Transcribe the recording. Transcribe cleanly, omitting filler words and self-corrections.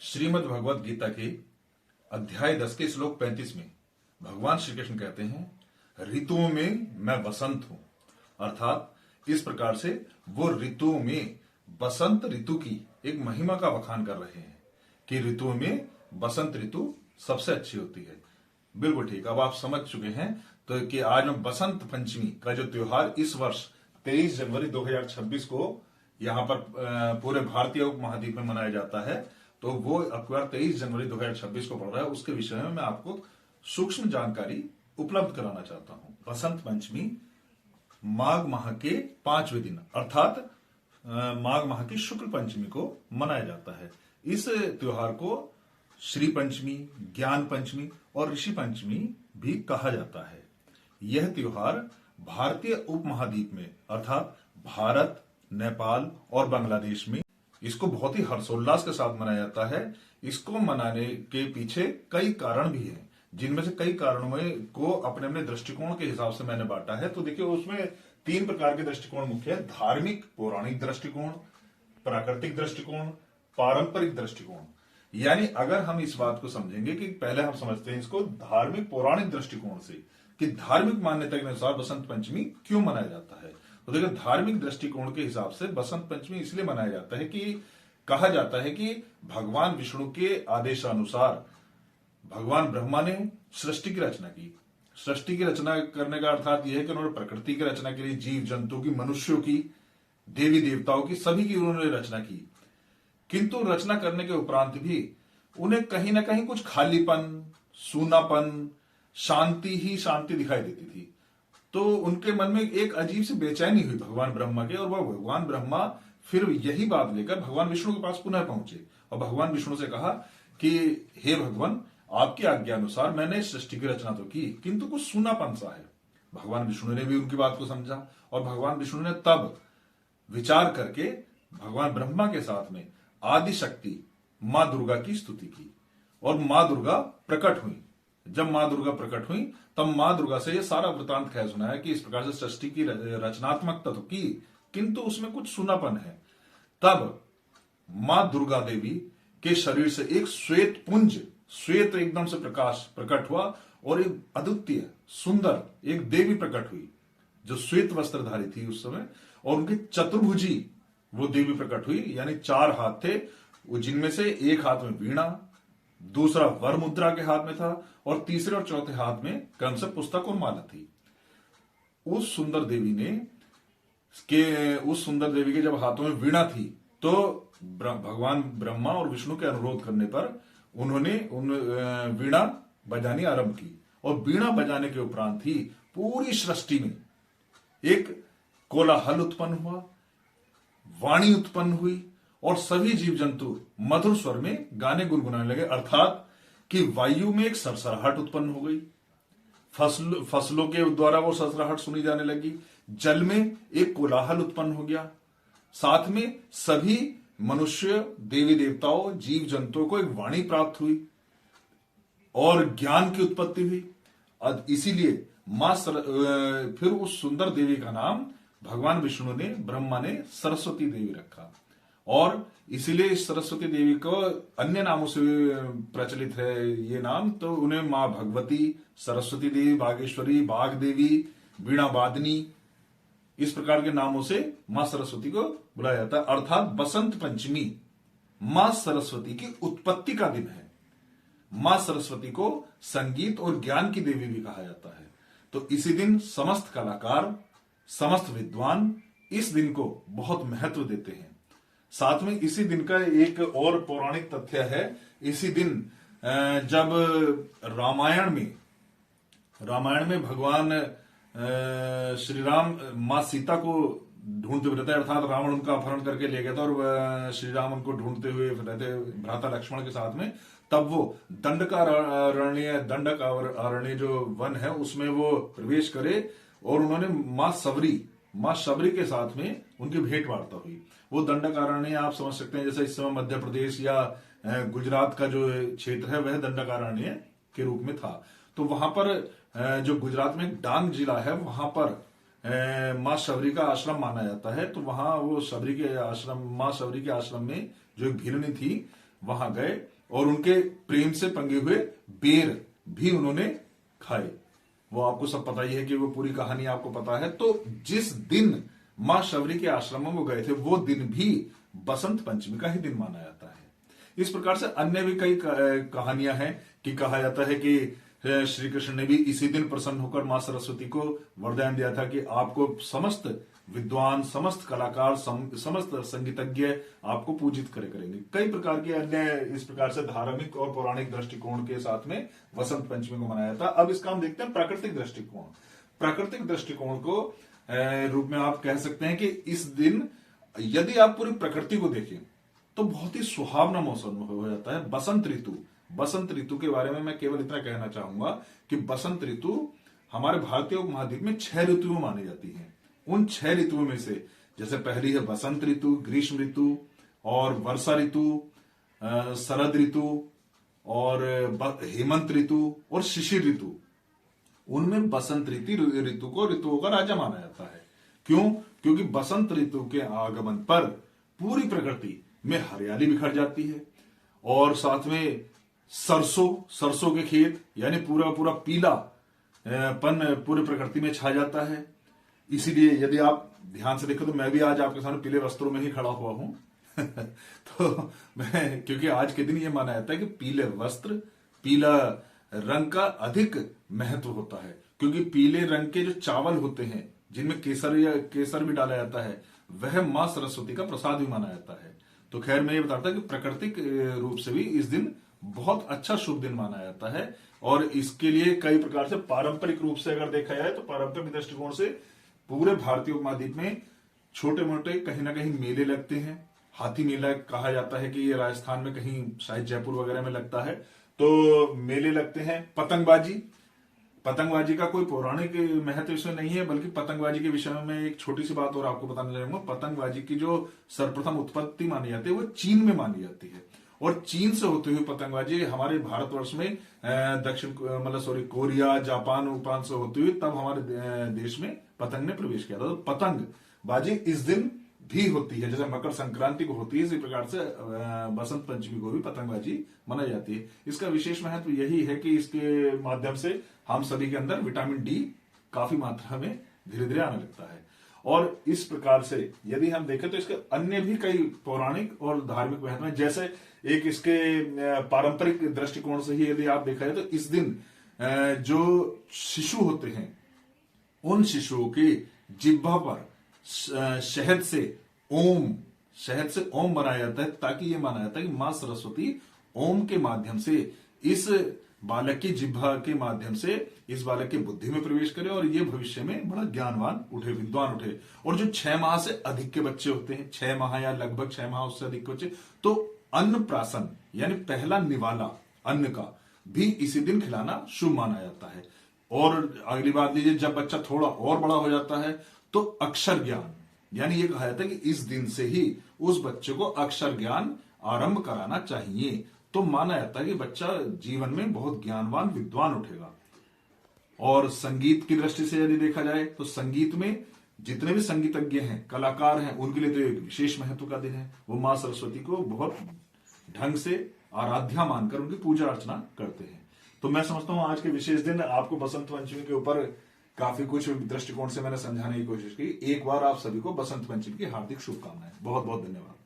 श्रीमद् भगवत गीता के अध्याय 10 के श्लोक 35 में भगवान श्री कृष्ण कहते हैं, ऋतुओं में मैं बसंत हूं। अर्थात इस प्रकार से वो ऋतुओं में बसंत ऋतु की एक महिमा का बखान कर रहे हैं कि ऋतुओं में बसंत ऋतु सबसे अच्छी होती है। बिल्कुल ठीक, अब आप समझ चुके हैं तो कि आज में बसंत पंचमी का जो त्योहार इस वर्ष 23 जनवरी 2026 को यहाँ पर पूरे भारतीय उपमहाद्वीप में मनाया जाता है, तो वो अक्टूबर 23 जनवरी 2026 को पड़ रहा है। उसके विषय में मैं आपको सूक्ष्म जानकारी उपलब्ध कराना चाहता हूं। बसंत पंचमी माघ माह के 5वें दिन अर्थात माघ माह की शुक्ल पंचमी को मनाया जाता है। इस त्योहार को श्री पंचमी, ज्ञान पंचमी और ऋषि पंचमी भी कहा जाता है। यह त्योहार भारतीय उपमहाद्वीप में अर्थात भारत, नेपाल और बांग्लादेश में इसको बहुत ही हर्षोल्लास के साथ मनाया जाता है। इसको मनाने के पीछे कई कारण भी हैं, जिनमें से कई कारणों में को अपने अपने दृष्टिकोण के हिसाब से मैंने बांटा है। तो देखिए, उसमें 3 प्रकार के दृष्टिकोण मुख्य है: धार्मिक पौराणिक दृष्टिकोण, प्राकृतिक दृष्टिकोण, पारंपरिक दृष्टिकोण। यानी अगर हम इस बात को समझेंगे कि पहले हम समझते हैं इसको धार्मिक पौराणिक दृष्टिकोण से कि धार्मिक मान्यता के अनुसार बसंत पंचमी क्यों मनाया जाता है। तो देखिए, धार्मिक दृष्टिकोण के हिसाब से बसंत पंचमी इसलिए मनाया जाता है कि कहा जाता है कि भगवान विष्णु के आदेशानुसार भगवान ब्रह्मा ने सृष्टि की रचना की। सृष्टि की रचना करने का अर्थात यह है कि उन्होंने प्रकृति की रचना के लिए जीव जंतु की, मनुष्यों की, देवी देवताओं की, सभी की उन्होंने रचना की। किंतु रचना करने के उपरांत भी उन्हें कहीं ना कहीं कुछ खालीपन, सूनापन, शांति ही शांति दिखाई देती थी। तो उनके मन में एक अजीब सी बेचैनी हुई भगवान ब्रह्मा के, और वह भगवान ब्रह्मा फिर यही बात लेकर भगवान विष्णु के पास पुनः पहुंचे और भगवान विष्णु से कहा कि हे भगवान, आपकी आज्ञा अनुसार मैंने सृष्टि की रचना तो की, किंतु कुछ सूनापन सा है। भगवान विष्णु ने भी उनकी बात को समझा और भगवान विष्णु ने तब विचार करके भगवान ब्रह्मा के साथ में आदि शक्ति मां दुर्गा की स्तुति की और मां दुर्गा प्रकट हुई। जब मां दुर्गा प्रकट हुई तब मां दुर्गा से यह सारा वृतांत कह सुनाया कि इस प्रकार से सृष्टि की रचनात्मकता तो की, किंतु उसमें कुछ सूनापन है। तब मां दुर्गा देवी के शरीर से एक श्वेत पुंज, श्वेत एकदम से प्रकाश प्रकट हुआ और एक अद्वितीय सुंदर एक देवी प्रकट हुई जो श्वेत वस्त्रधारी थी उस समय, और उनकी चतुर्भुजी वो देवी प्रकट हुई। यानी 4 हाथ थे, जिनमें से एक हाथ में वीणा, दूसरा वर मुद्रा के हाथ में था और तीसरे और चौथे हाथ में क्रम से पुस्तक और माला थी। उस सुंदर देवी के जब हाथों में वीणा थी तो भगवान ब्रह्मा और विष्णु के अनुरोध करने पर उन्होंने वीणा बजानी आरंभ की और वीणा बजाने के उपरांत ही पूरी सृष्टि में एक कोलाहल उत्पन्न हुआ, वाणी उत्पन्न हुई और सभी जीव जंतु मधुर स्वर में गाने गुनगुनाने लगे। अर्थात कि वायु में एक सरसराहट उत्पन्न हो गई, फसलों के द्वारा वो सरसराहट सुनी जाने लगी, जल में एक कोलाहल उत्पन्न हो गया, साथ में सभी मनुष्य, देवी देवताओं, जीव जंतुओं को एक वाणी प्राप्त हुई और ज्ञान की उत्पत्ति हुई। इसीलिए फिर उस सुंदर देवी का नाम भगवान विष्णु ने, ब्रह्मा ने सरस्वती देवी रखा और इसीलिए इस सरस्वती देवी को अन्य नामों से प्रचलित है ये नाम। तो उन्हें मां भगवती, सरस्वती देवी, बागेश्वरी, बाघ देवी, वीणा वादनी, इस प्रकार के नामों से मां सरस्वती को बुलाया जाता है। अर्थात बसंत पंचमी मां सरस्वती की उत्पत्ति का दिन है। मां सरस्वती को संगीत और ज्ञान की देवी भी कहा जाता है। तो इसी दिन समस्त कलाकार, समस्त विद्वान इस दिन को बहुत महत्व देते हैं। साथ में इसी दिन का एक और पौराणिक तथ्य है। इसी दिन जब रामायण में भगवान श्री राम मां सीता को ढूंढते हुए रहते, अर्थात रावण उनका अपहरण करके ले गया था और श्री राम उनको ढूंढते हुए रहते भ्राता लक्ष्मण के साथ में। तब वो दंडक अरण्य जो वन है उसमें वो प्रवेश करे और उन्होंने मां शबरी के साथ में उनकी भेंट वार्ता हुई। वो दंडकारण्य आप समझ सकते हैं, जैसे इस समय मध्य प्रदेश या गुजरात का जो क्षेत्र है वह दंडकारण्य के रूप में था। तो वहां पर जो गुजरात में डांग जिला है वहां पर मां शबरी का आश्रम माना जाता है। तो वहां वो मां शबरी के आश्रम में जो एक भीलनी थी वहां गए और उनके प्रेम से पंगे हुए बेर भी उन्होंने खाए। वो आपको सब पता ही है कि वो पूरी कहानी आपको पता है। तो जिस दिन मां शबरी के आश्रम में वो गए थे वो दिन भी बसंत पंचमी का ही दिन माना जाता है। इस प्रकार से अन्य भी कई कहानियां हैं कि कहा जाता है कि श्री कृष्ण ने भी इसी दिन प्रसन्न होकर मां सरस्वती को वरदान दिया था कि आपको समस्त विद्वान, समस्त कलाकार, समस्त संगीतज्ञ आपको पूजित करेंगे। कई प्रकार के अन्य इस प्रकार से धार्मिक और पौराणिक दृष्टिकोण के साथ में वसंत पंचमी को मनाया जाता है। अब इसका हम देखते हैं प्राकृतिक दृष्टिकोण। प्राकृतिक दृष्टिकोण को रूप में आप कह सकते हैं कि इस दिन यदि आप पूरी प्रकृति को देखें तो बहुत ही सुहावना मौसम हो जाता है। बसंत ऋतु के बारे में मैं केवल इतना कहना चाहूंगा कि बसंत ऋतु हमारे भारतीय उपमहाद्वीप में 6 ऋतुओं मानी जाती है। उन 6 ऋतुओं में से जैसे पहली है बसंत ऋतु, ग्रीष्म ऋतु और वर्षा ऋतु, शरद ऋतु और हेमंत ऋतु और शिशिर ऋतु। उनमें बसंत ऋतु को ऋतुओं का राजा माना जाता है। क्यों? क्योंकि बसंत ऋतु के आगमन पर पूरी प्रकृति में हरियाली बिखर जाती है और साथ में सरसों के खेत यानी पूरा पीला पन पूरी प्रकृति में छा जाता है। इसीलिए यदि आप ध्यान से देखो तो मैं भी आज आपके सामने पीले वस्त्रों में ही खड़ा हुआ हूं तो मैं, क्योंकि आज के दिन ये माना जाता है कि पीले वस्त्र, पीला रंग का अधिक महत्व होता है। क्योंकि पीले रंग के जो चावल होते हैं जिनमें केसर भी डाला जाता है वह मां सरस्वती का प्रसाद भी माना जाता है। तो खैर मैं ये बताता कि प्राकृतिक रूप से भी इस दिन बहुत अच्छा शुभ दिन माना जाता है। और इसके लिए कई प्रकार से पारंपरिक रूप से अगर देखा जाए तो पारंपरिक दृष्टिकोण से पूरे भारतीय उपमहाद्वीप में छोटे मोटे कहीं ना कहीं मेले लगते हैं। हाथी मेला कहा जाता है कि ये राजस्थान में कहीं शायद जयपुर वगैरह में लगता है। तो मेले लगते हैं। पतंगबाजी का कोई पौराणिक महत्व इसमें नहीं है, बल्कि पतंगबाजी के विषय में मैं एक छोटी सी बात और आपको बताना चाहूंगा। पतंगबाजी की जो सर्वप्रथम उत्पत्ति मानी जाती है वो चीन में मानी जाती है और चीन से होते हुए पतंगबाजी हमारे भारतवर्ष में कोरिया, जापान उपान से होते हुए तब हमारे देश में पतंग ने प्रवेश किया था। तो पतंगबाजी इस दिन भी होती है, जैसे मकर संक्रांति को होती है इसी प्रकार से बसंत पंचमी को भी पतंगबाजी मनाई जाती है। इसका विशेष महत्व यही है कि इसके माध्यम से हम सभी के अंदर विटामिन डी काफी मात्रा में धीरे धीरे आने लगता है। और इस प्रकार से यदि हम देखें तो इसके अन्य भी कई पौराणिक और धार्मिक महत्व है। जैसे एक इसके पारंपरिक दृष्टिकोण से ही यदि आप देखा जाए तो इस दिन जो शिशु होते हैं उन शिशुओं के जिह्वा पर शहद से ओम बनाया जाता है, ताकि ये माना जाता है कि मां सरस्वती ओम के माध्यम से इस बालक की जिह्वा के माध्यम से इस बालक की बुद्धि में प्रवेश करे और ये भविष्य में बड़ा ज्ञानवान उठे, विद्वान उठे। और जो 6 माह से अधिक के बच्चे होते हैं, 6 माह या लगभग 6 माह उससे अधिक के बच्चे, तो अन्न प्राशन यानी पहला निवाला अन्न का भी इसी दिन खिलाना शुभ माना जाता है। और अगली बात लीजिए, जब बच्चा थोड़ा और बड़ा हो जाता है तो अक्षर ज्ञान यानी ये कहा जाता है कि इस दिन से ही उस बच्चे को अक्षर ज्ञान आरंभ कराना चाहिए। तो माना जाता है कि बच्चा जीवन में बहुत ज्ञानवान, विद्वान उठेगा। और संगीत की दृष्टि से यदि देखा जाए तो संगीत में जितने भी संगीतज्ञ हैं, कलाकार हैं, उनके लिए तो एक विशेष महत्व का दिन है। वो मां सरस्वती को बहुत ढंग से आराध्या मानकर उनकी पूजा अर्चना करते हैं। तो मैं समझता हूं आज के विशेष दिन आपको बसंत पंचमी के ऊपर काफी कुछ दृष्टिकोण से मैंने समझाने की कोशिश की। एक बार आप सभी को बसंत पंचमी की हार्दिक शुभकामनाएं। बहुत बहुत धन्यवाद।